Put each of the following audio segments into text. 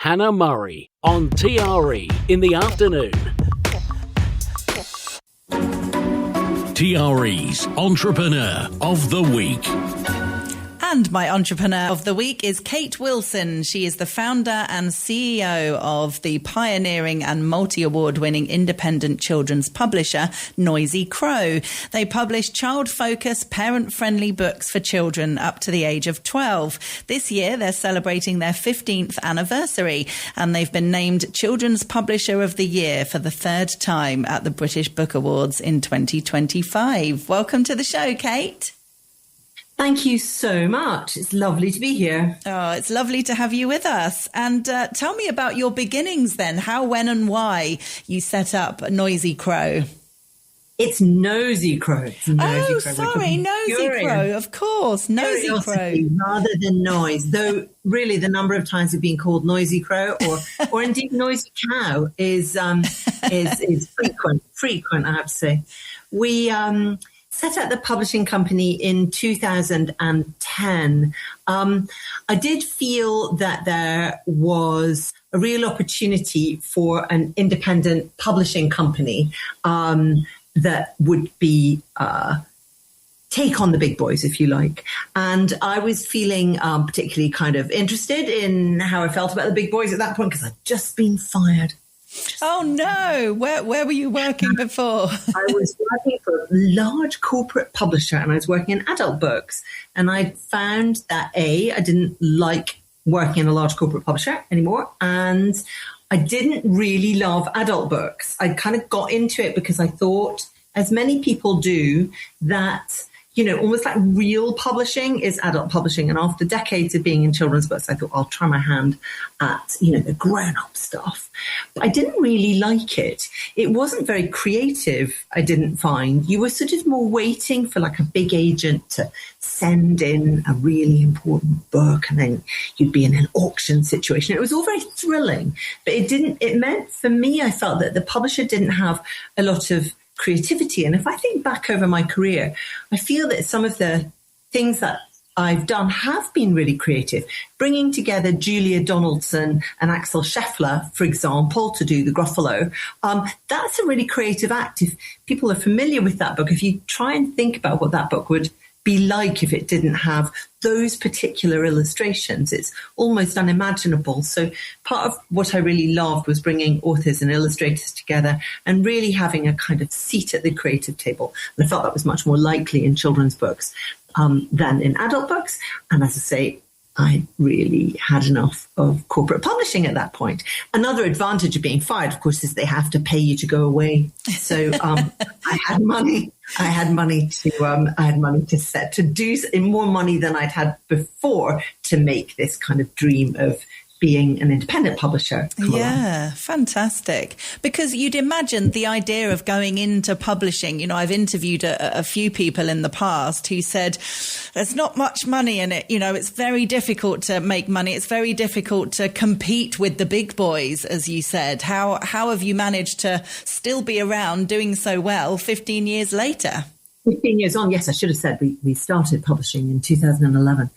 Hannah Murray on TRE in the afternoon. TRE's Entrepreneur of the Week. And my entrepreneur of the week is Kate Wilson. She is the founder and CEO of the pioneering and multi-award winning independent children's publisher, Nosy Crow. They publish child-focused, parent-friendly books for children up to the age of 12. This year, they're celebrating their 15th anniversary, and they've been named Children's Publisher of the Year for the third time at the British Book Awards in 2025. Welcome to the show, Kate. Thank you so much. It's lovely to be here. Oh, it's lovely to have you with us. And tell me about your beginnings then. How, when and why you set up Nosy Crow. It's Nosy Crow. Nosy Crow. Of course. Nosy Crow. Rather than noise, though really the number of times we've been called Nosy Crow or indeed Nosy Cow is frequent, I have to say. We set up the publishing company in 2010. I did feel that there was a real opportunity for an independent publishing company that would be take on the big boys, if you like. And I was feeling particularly kind of interested in how I felt about the big boys at that point because I'd just been fired. Oh, no. Where were you working before? I was working for a large corporate publisher and I was working in adult books. And I found that, I didn't like working in a large corporate publisher anymore. And I didn't really love adult books. I kind of got into it because I thought, as many people do, that almost like real publishing is adult publishing. And after decades of being in children's books, I thought I'll try my hand at, the grown-up stuff. But I didn't really like it. It wasn't very creative, I didn't find. You were sort of more waiting for like a big agent to send in a really important book and then you'd be in an auction situation. It was all very thrilling, but it meant for me, I felt that the publisher didn't have a lot of creativity. And if I think back over my career, I feel that some of the things that I've done have been really creative. Bringing together Julia Donaldson and Axel Scheffler, for example, to do the Gruffalo, that's a really creative act. If people are familiar with that book, if you try and think about what that book would be like if it didn't have those particular illustrations, it's almost unimaginable. So part of what I really loved was bringing authors and illustrators together and really having a kind of seat at the creative table. And I felt that was much more likely in children's books than in adult books. And as I say, I really had enough of corporate publishing at that point. Another advantage of being fired, of course, is they have to pay you to go away. So I had money. I had money to set to do more money than I'd had before to make this kind of dream of being an independent publisher. Yeah, fantastic. Because you'd imagine the idea of going into publishing, I've interviewed a few people in the past who said there's not much money in it. It's very difficult to make money. It's very difficult to compete with the big boys, as you said. How have you managed to still be around doing so well 15 years later? 15 years on, yes, I should have said we started publishing in 2011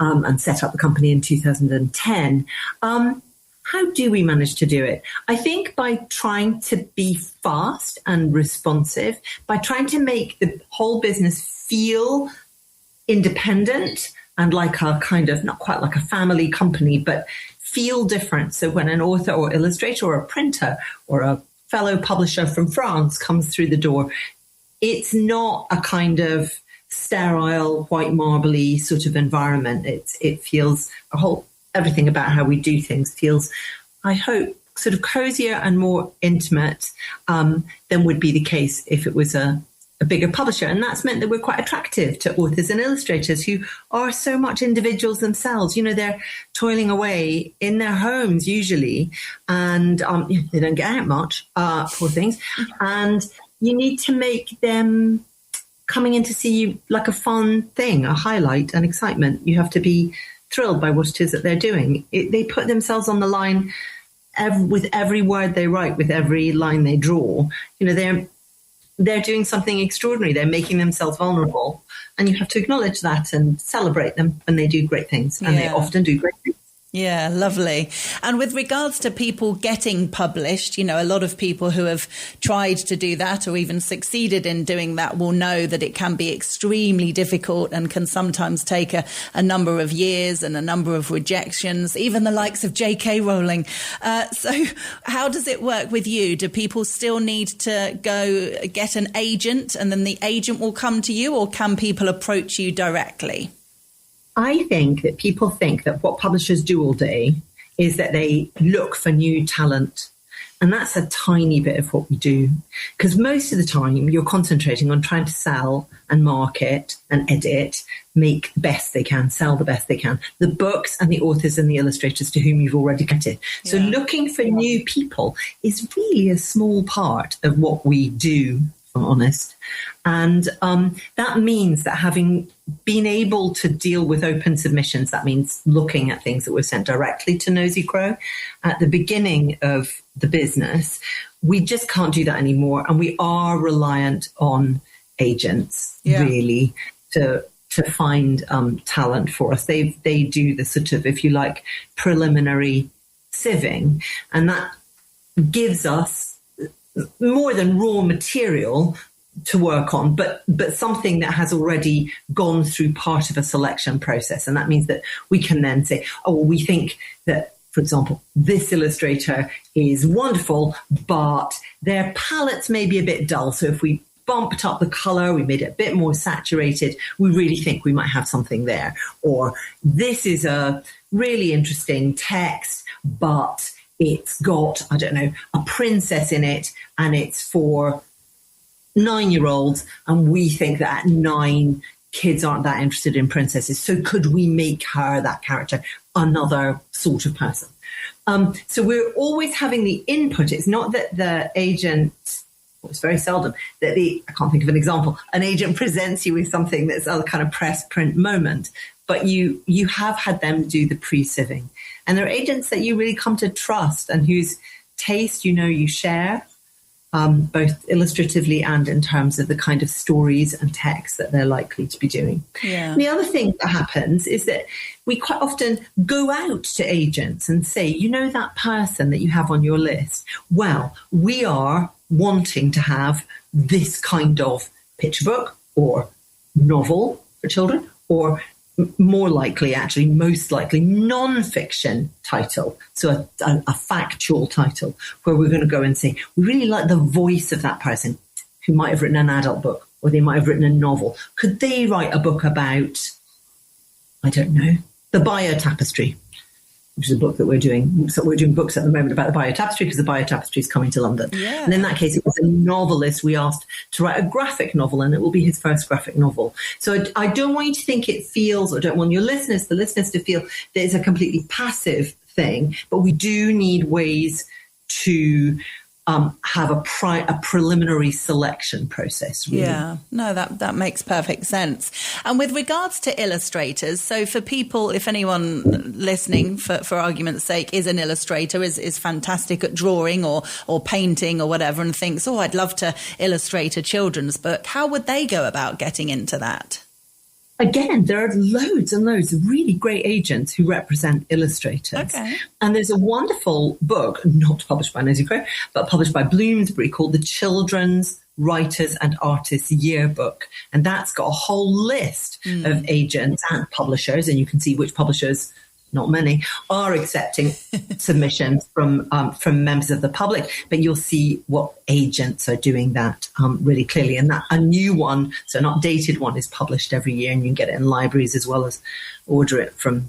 and set up the company in 2010. How do we manage to do it? I think by trying to be fast and responsive, by trying to make the whole business feel independent and like a kind of, not quite like a family company, but feel different. So when an author or illustrator or a printer or a fellow publisher from France comes through the door, it's not a kind of sterile, white marbly sort of environment. It feels everything about how we do things feels, I hope, sort of cozier and more intimate than would be the case if it was a bigger publisher. And that's meant that we're quite attractive to authors and illustrators who are so much individuals themselves. They're toiling away in their homes usually, and they don't get out much, poor things. And you need to make them coming in to see you like a fun thing, a highlight, an excitement. You have to be thrilled by what it is that they're doing. They put themselves on the line with every word they write, with every line they draw. They're doing something extraordinary. They're making themselves vulnerable. And you have to acknowledge that and celebrate them when they do great things. And they often do great things. Yeah, lovely. And with regards to people getting published, a lot of people who have tried to do that or even succeeded in doing that will know that it can be extremely difficult and can sometimes take a number of years and a number of rejections, even the likes of J.K. Rowling. So how does it work with you? Do people still need to go get an agent and then the agent will come to you, or can people approach you directly? I think that people think that what publishers do all day is that they look for new talent. And that's a tiny bit of what we do. Because most of the time you're concentrating on trying to sell and market and edit, make the best they can, sell the best they can, the books and the authors and the illustrators to whom you've already getted. Yeah. So looking for new people is really a small part of what we do, if I'm honest. And that means that having been able to deal with open submissions, that means looking at things that were sent directly to Nosy Crow at the beginning of the business, we just can't do that anymore. And we are reliant on agents, really, to find talent for us. They do the sort of, if you like, preliminary sieving. And that gives us more than raw material to work on, but something that has already gone through part of a selection process. And that means that we can then say, oh, well, we think that, for example, this illustrator is wonderful, but their palettes may be a bit dull. So if we bumped up the color, we made it a bit more saturated, we really think we might have something there. Or this is a really interesting text, but it's got, I don't know, a princess in it, and it's for 9-year-olds, and we think that at 9, kids aren't that interested in princesses. So could we make her, that character, another sort of person? So we're always having the input. It's not that the agent, well, it's very seldom that I can't think of an example, an agent presents you with something that's a kind of press print moment, but you have had them do the pre-sieving. And they're agents that you really come to trust and whose taste you share, both illustratively and in terms of the kind of stories and texts that they're likely to be doing. Yeah. The other thing that happens is that we quite often go out to agents and say, that person that you have on your list, well, we are wanting to have this kind of picture book or novel for children, or more likely, actually, most likely, non-fiction title. So a factual title where we're going to go and say, we really like the voice of that person who might have written an adult book, or they might have written a novel. Could they write a book about, I don't know, the Biotapestry, which is a book that we're doing. So we're doing books at the moment about the Biotapestry because the Biotapestry is coming to London. Yeah. And in that case, it was a novelist we asked to write a graphic novel, and it will be his first graphic novel. So I don't want you to think it feels, or don't want the listeners to feel that it's a completely passive thing, but we do need ways to have a preliminary selection process. Really. Yeah, no, that makes perfect sense. And with regards to illustrators, so for people, if anyone listening, for argument's sake, is an illustrator, is fantastic at drawing or painting or whatever, and thinks, oh, I'd love to illustrate a children's book, how would they go about getting into that? Again, there are loads and loads of really great agents who represent illustrators. Okay. And there's a wonderful book, not published by Nosy Crow, but published by Bloomsbury, called The Children's Writers and Artists Yearbook. And that's got a whole list of agents and publishers, and you can see which publishers, not many, are accepting submissions from members of the public, but you'll see what agents are doing that really clearly. And that a new one, so an updated one, is published every year, and you can get it in libraries as well as order it from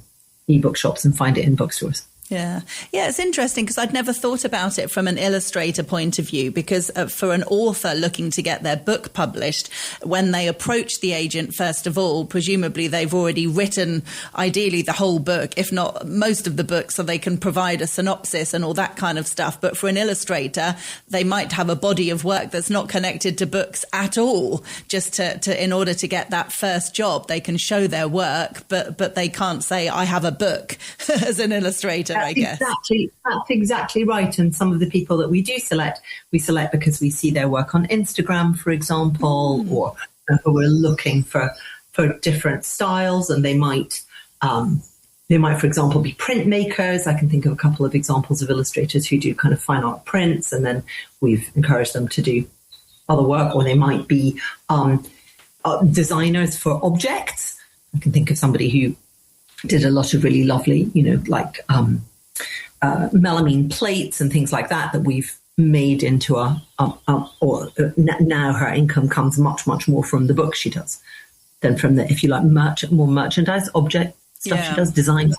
ebook shops and find it in bookstores. Yeah, it's interesting because I'd never thought about it from an illustrator point of view, because for an author looking to get their book published, when they approach the agent, first of all, presumably they've already written ideally the whole book, if not most of the book, so they can provide a synopsis and all that kind of stuff. But for an illustrator, they might have a body of work that's not connected to books at all, just to in order to get that first job. They can show their work, but they can't say, I have a book as an illustrator. I guess. That's exactly right. And some of the people that we do select, we select because we see their work on Instagram, for example, or we're looking for different styles, and they might They might, for example, be printmakers. I can think of a couple of examples of illustrators who do kind of fine art prints, and then we've encouraged them to do other work. Or they might be designers for objects. I can think of somebody who did a lot of really lovely, like melamine plates and things like that we've made into now her income comes much, much more from the book she does than from the, if you like, more merchandise object stuff she does, design.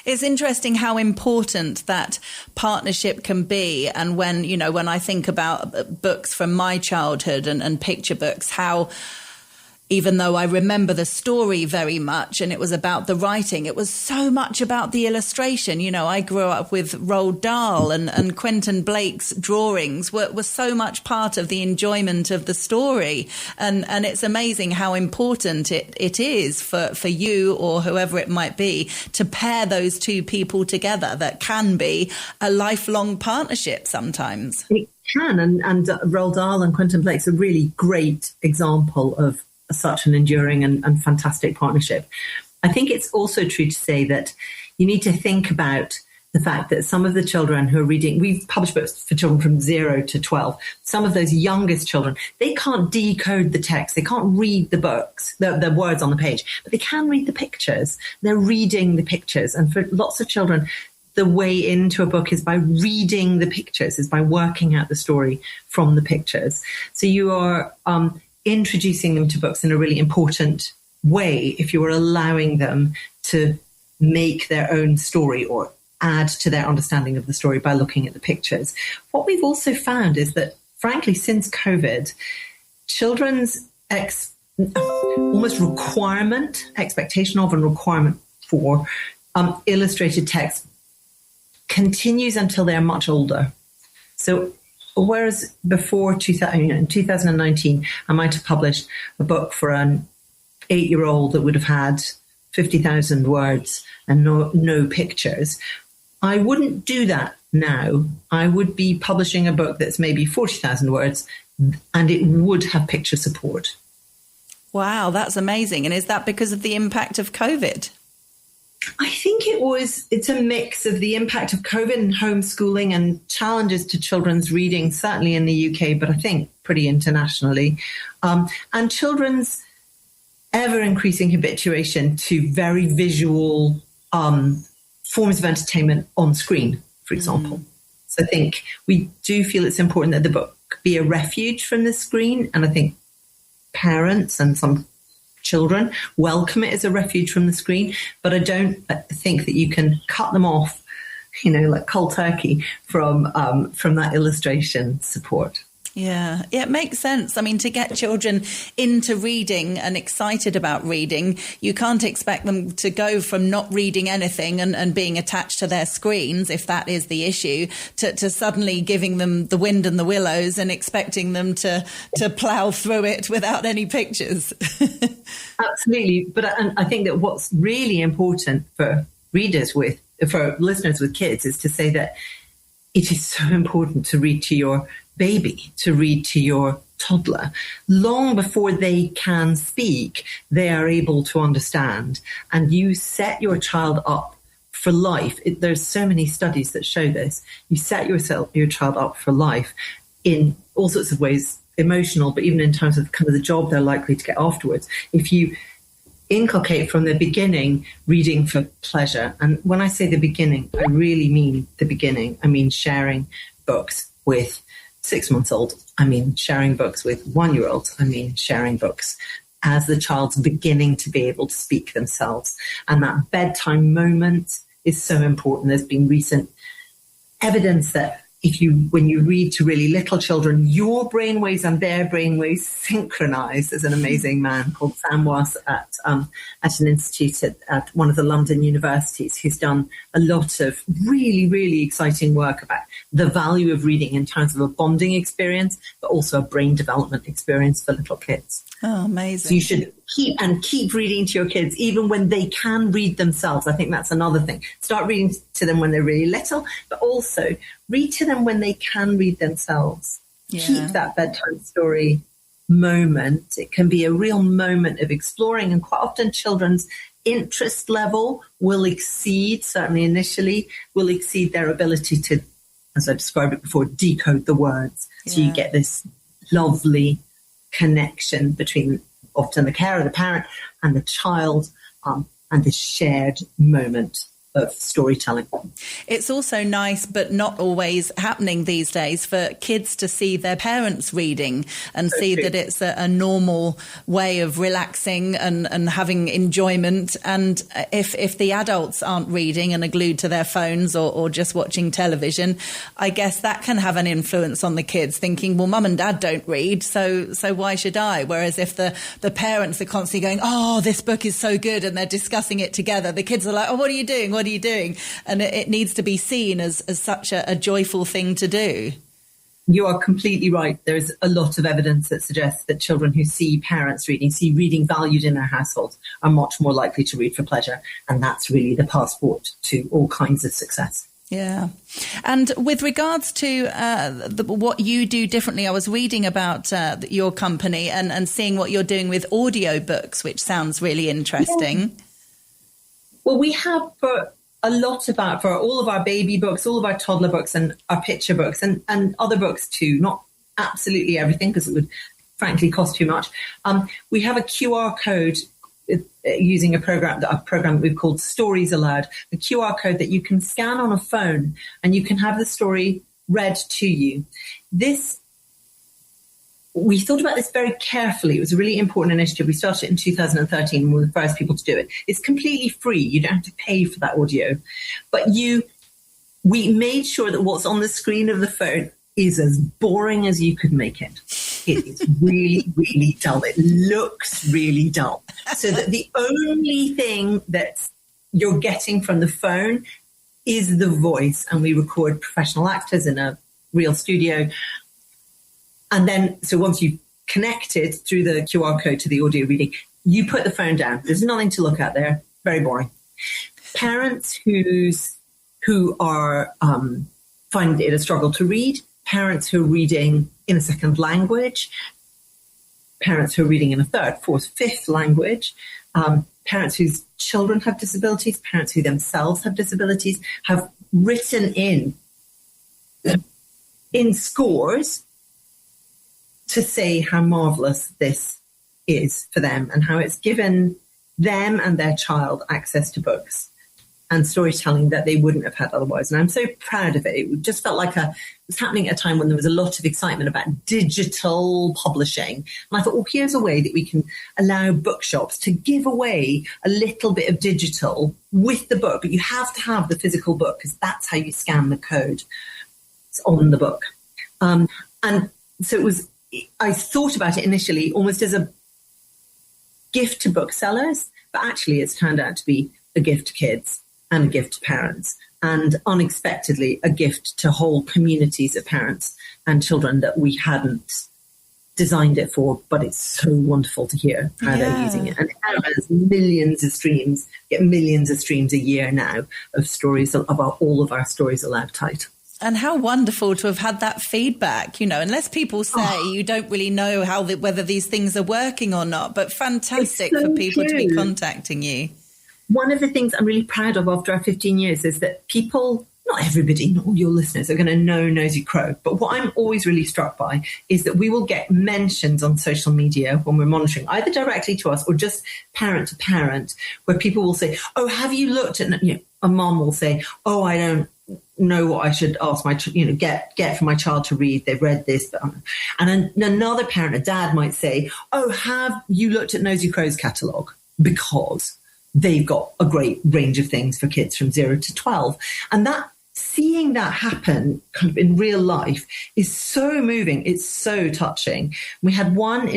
It's interesting how important that partnership can be. And when I think about books from my childhood and picture books, how even though I remember the story very much and it was about the writing, it was so much about the illustration. I grew up with Roald Dahl and Quentin Blake's drawings were so much part of the enjoyment of the story. And it's amazing how important it is for you or whoever it might be to pair those two people together. That can be a lifelong partnership sometimes. It can. And Roald Dahl and Quentin Blake's a really great example of such an enduring and fantastic partnership. I think it's also true to say that you need to think about the fact that some of the children who are reading, we've published books for children from 0 to 12. Some of those youngest children, they can't decode the text. They can't read the books, the words on the page, but they can read the pictures. They're reading the pictures. And for lots of children, the way into a book is by reading the pictures, is by working out the story from the pictures. So you are introducing them to books in a really important way if you are allowing them to make their own story or add to their understanding of the story by looking at the pictures. What we've also found is that, frankly, since COVID, children's almost expectation of and requirement for illustrated text continues until they're much older. So whereas before in 2019, I might have published a book for an 8-year-old that would have had 50,000 words and no pictures, I wouldn't do that now. I would be publishing a book that's maybe 40,000 words and it would have picture support. Wow, that's amazing. And is that because of the impact of COVID? I think it's a mix of the impact of COVID and homeschooling and challenges to children's reading, certainly in the UK, but I think pretty internationally, and children's ever increasing habituation to very visual forms of entertainment on screen, for example. So I think we do feel it's important that the book be a refuge from the screen, and I think parents and some children welcome it as a refuge from the screen, but I don't think that you can cut them off, like cold turkey from that illustration support. Yeah, it makes sense. I mean, to get children into reading and excited about reading, you can't expect them to go from not reading anything and being attached to their screens, if that is the issue, to suddenly giving them The Wind and the Willows and expecting them to plough through it without any pictures. Absolutely. But I think that what's really important for listeners with kids is to say that it is so important to read to your baby, to read to your toddler. Long before they can speak, they are able to understand. And you set your child up for life. There's so many studies that show this. You set your child up for life in all sorts of ways, emotional, but even in terms of kind of the job they're likely to get afterwards. If you inculcate from the beginning reading for pleasure, and when I say the beginning, I really mean the beginning. I mean sharing books with 6-month-old. I mean sharing books with 1-year-old. I mean sharing books as the child's beginning to be able to speak themselves. And that bedtime moment is so important. There's been recent evidence that when you read to really little children, your brainwaves and their brainwaves synchronize. There's an amazing man called Sam Was at an institute at one of the London universities who's done a lot of really, really exciting work about the value of reading in terms of a bonding experience, but also a brain development experience for little kids. Oh, amazing. So you should keep reading to your kids, even when they can read themselves. I think that's another thing. Start reading to them when they're really little, but also read to them when they can read themselves. Yeah. Keep that bedtime story moment. It can be a real moment of exploring, and quite often children's interest level will exceed, certainly initially, will exceed their ability to, as I described it before, decode the words. So you get this lovely connection between often the carer, the parent, and the child, and this shared moment of storytelling. It's also nice, but not always happening these days, for kids to see their parents reading and see that it's a normal way of relaxing and having enjoyment. And if the adults aren't reading and are glued to their phones or just watching television, I guess that can have an influence on the kids, thinking, well, mum and dad don't read, so why should I? Whereas if the parents are constantly going, oh, this book is so good, and they're discussing it together, the kids are like, oh, what are you doing? What are you doing? And it needs to be seen as such a joyful thing to do. You are completely right. There's a lot of evidence that suggests that children who see parents reading, see reading valued in their households, are much more likely to read for pleasure. And that's really the passport to all kinds of success. Yeah. And with regards to what you do differently, I was reading about your company and seeing what you're doing with audiobooks, which sounds really interesting. Yeah. Well, we have for all of our baby books, all of our toddler books and our picture books and other books too, not absolutely everything because it would frankly cost too much. We have a QR code using a program that we've called Stories Aloud, a QR code that you can scan on a phone and you can have the story read to you. We thought about this very carefully. It was a really important initiative. We started it in 2013 and we were the first people to do it. It's completely free. You don't have to pay for that audio. But we made sure that what's on the screen of the phone is as boring as you could make it. It is really, really dull. It looks really dull. So that the only thing that you're getting from the phone is the voice. And we record professional actors in a real studio. And then, so once you've connected through the QR code to the audio reading, you put the phone down. There's nothing to look at there. Very boring. Parents who are finding it a struggle to read, parents who are reading in a second language, parents who are reading in a third, fourth, fifth language, parents whose children have disabilities, parents who themselves have disabilities, have written in scores to say how marvellous this is for them and how it's given them and their child access to books and storytelling that they wouldn't have had otherwise. And I'm so proud of it. It just felt like it was happening at a time when there was a lot of excitement about digital publishing. And I thought, well, here's a way that we can allow bookshops to give away a little bit of digital with the book, but you have to have the physical book because that's how you scan the code. It's on the book. And so I thought about it initially almost as a gift to booksellers, but actually it's turned out to be a gift to kids and a gift to parents, and unexpectedly a gift to whole communities of parents and children that we hadn't designed it for, but it's so wonderful to hear how they're using it. And it now has millions of streams, get millions of streams a year now of stories about all of our Stories Aloud title. And how wonderful to have had that feedback, unless people say you don't really know whether these things are working or not, but fantastic for people to be contacting you. One of the things I'm really proud of after our 15 years is that people, not everybody, not all your listeners are going to know Nosy Crow, but what I'm always really struck by is that we will get mentions on social media when we're monitoring, either directly to us or just parent to parent, where people will say, oh, have you looked at, a mom will say, oh, I don't know what I should ask my, get for my child to read. They've read this. And another parent, a dad might say, oh, have you looked at Nosy Crow's catalogue? Because they've got a great range of things for kids from 0 to 12. And seeing that happen kind of in real life is so moving. It's so touching. We had one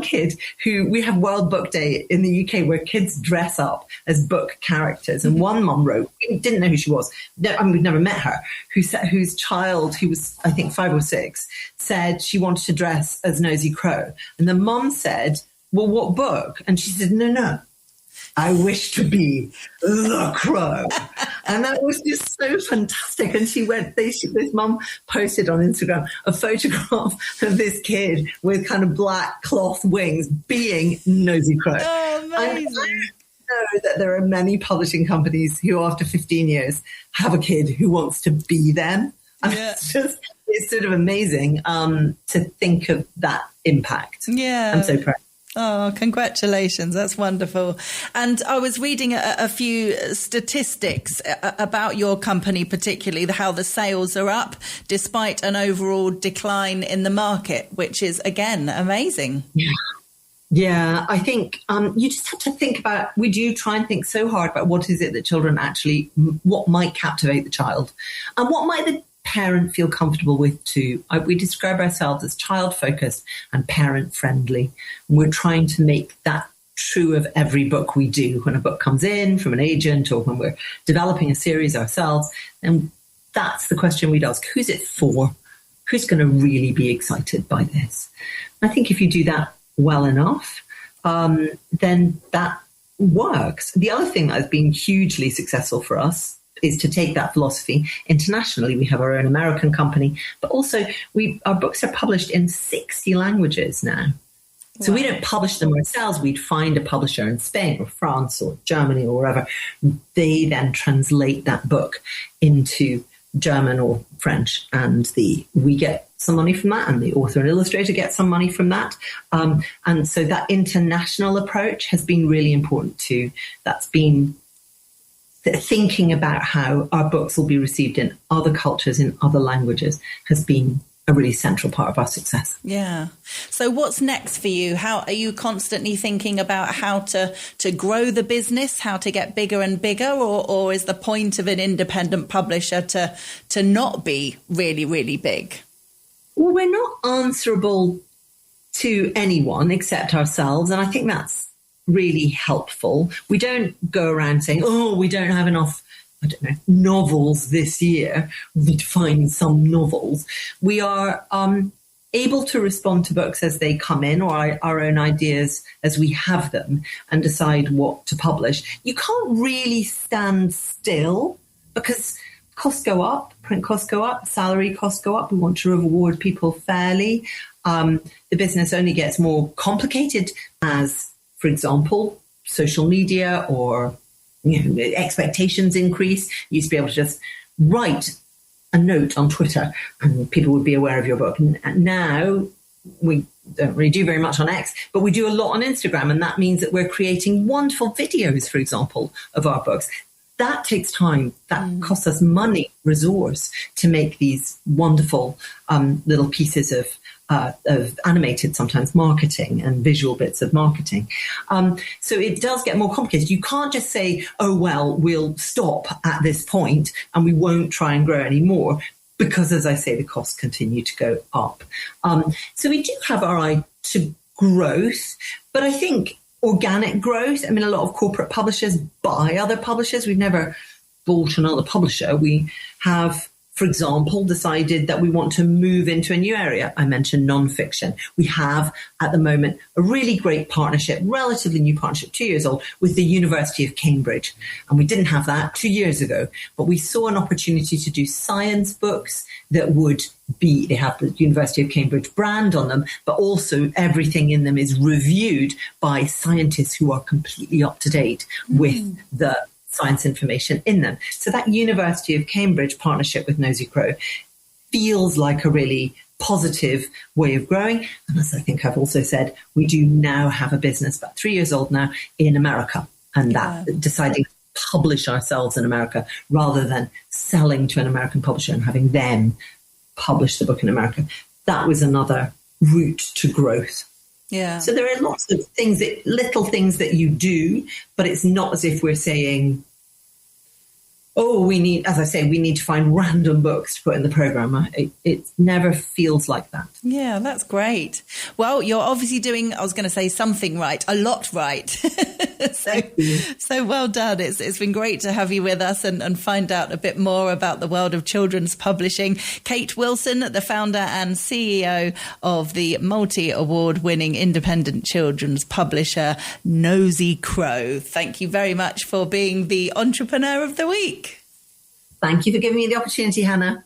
kid who, we have World Book Day in the UK where kids dress up as book characters. And one mum wrote, we didn't know who she was. We'd never met her, whose child, who was, I think, 5 or 6, said she wanted to dress as Nosy Crow. And the mum said, well, what book? And she said, no. I wish to be the Crow. And that was just so fantastic. And this mum posted on Instagram a photograph of this kid with kind of black cloth wings being Nosy Crow. Oh, amazing. know that there are many publishing companies who, after 15 years, have a kid who wants to be them. And it's sort of amazing to think of that impact. Yeah. I'm so proud. Oh, congratulations. That's wonderful. And I was reading a few statistics about your company, particularly how the sales are up despite an overall decline in the market, which is, again, amazing. Yeah, I think you just have to think about, we do try and think so hard about what is it that children actually, what might captivate the child and what might the parent feel comfortable with too. We describe ourselves as child-focused and parent-friendly. We're trying to make that true of every book we do. When a book comes in from an agent or when we're developing a series ourselves, and that's the question we'd ask. Who's it for? Who's going to really be excited by this? I think if you do that well enough, then that works. The other thing that has been hugely successful for us is to take that philosophy internationally. We have our own American company, but also our books are published in 60 languages now. So we don't publish them ourselves. We'd find a publisher in Spain or France or Germany or wherever. They then translate that book into German or French, and we get some money from that, and the author and illustrator get some money from that. And so that international approach has been really important too. That's been thinking about how our books will be received in other cultures, in other languages, has been a really central part of our success. Yeah. So what's next for you? How are you constantly thinking about how to grow the business, how to get bigger and bigger, or is the point of an independent publisher to not be really, really big? Well, we're not answerable to anyone except ourselves, and I think that's really helpful. We don't go around saying, oh, we don't have enough, I don't know, novels this year. We need to find some novels. We are able to respond to books as they come in, or our own ideas as we have them, and decide what to publish. You can't really stand still because costs go up, print costs go up, salary costs go up. We want to reward people fairly. The business only gets more complicated as, for example, social media or expectations increase. You used to be able to just write a note on Twitter and people would be aware of your book. And now we don't really do very much on X, but we do a lot on Instagram. And that means that we're creating wonderful videos, for example, of our books. That takes time. That costs us money, resource to make these wonderful little pieces of animated, sometimes marketing and visual bits of marketing. So it does get more complicated. You can't just say, oh, well, we'll stop at this point and we won't try and grow anymore because, as I say, the costs continue to go up. So we do have our eye to growth, but I think organic growth, I mean, a lot of corporate publishers buy other publishers. We've never bought another publisher. We have, for example, decided that we want to move into a new area. I mentioned nonfiction. We have, at the moment, a really great partnership, relatively new partnership, 2 years old, with the University of Cambridge. And we didn't have that 2 years ago, but we saw an opportunity to do science books that would be, they have the University of Cambridge brand on them, but also everything in them is reviewed by scientists who are completely up to date with the science information in them. So that University of Cambridge partnership with Nosy Crow feels like a really positive way of growing. And as I think I've also said, we do now have a business about 3 years old now in America, and that deciding to publish ourselves in America rather than selling to an American publisher and having them publish the book in America. That was another route to growth. Yeah. So there are lots of things, little things that you do, but it's not as if we're saying, oh, we need to find random books to put in the program. It never feels like that. Yeah, that's great. Well, you're obviously doing, I was going to say something right, a lot right. So well done. It's been great to have you with us and find out a bit more about the world of children's publishing. Kate Wilson, the founder and CEO of the multi-award winning independent children's publisher, Nosy Crow. Thank you very much for being the Entrepreneur of the Week. Thank you for giving me the opportunity, Hannah.